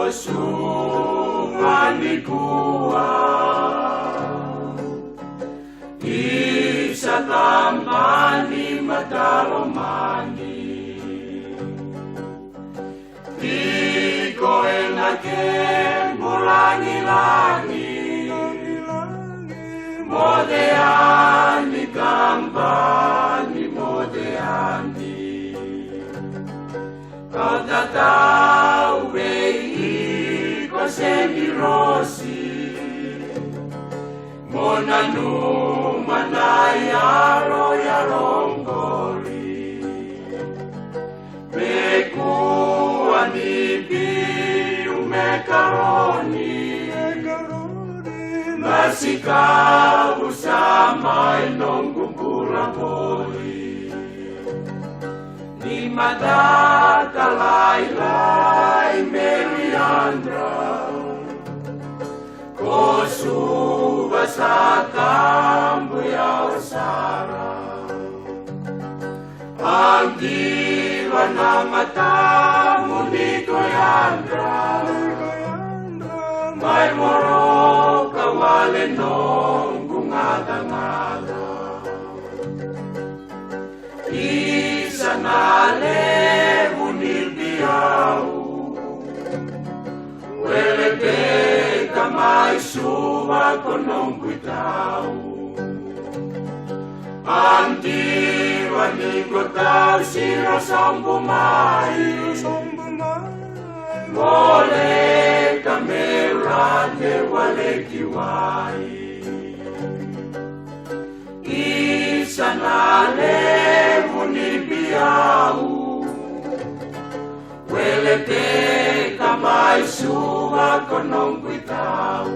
Kosumanikuwa Isa tambani mataromani Iko enake mulangi-langi Modeani kampani modeani Kau tatau bei ko senirosi Monanu manayaro yarongori Beku anibi umekaroni Masika usama inongumpura poli Ni mata kalai-lai Meriandra Kosu basakambu ya usara Ang diwa na matamu ni Koyandra May moro kawale nong gungada-ngada Isa nale munilbiau Welebe kamay suwa konong kuitau Ang diwa ni kotau sirasang bumay Mole kamerate wale kiwai Isa nale munilbiau Welebe kamay suwa konong kuitau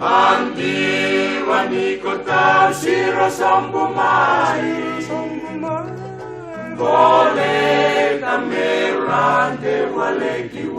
Ang diwa ni kotau sirasang bumay Mole kamerate wale kiwai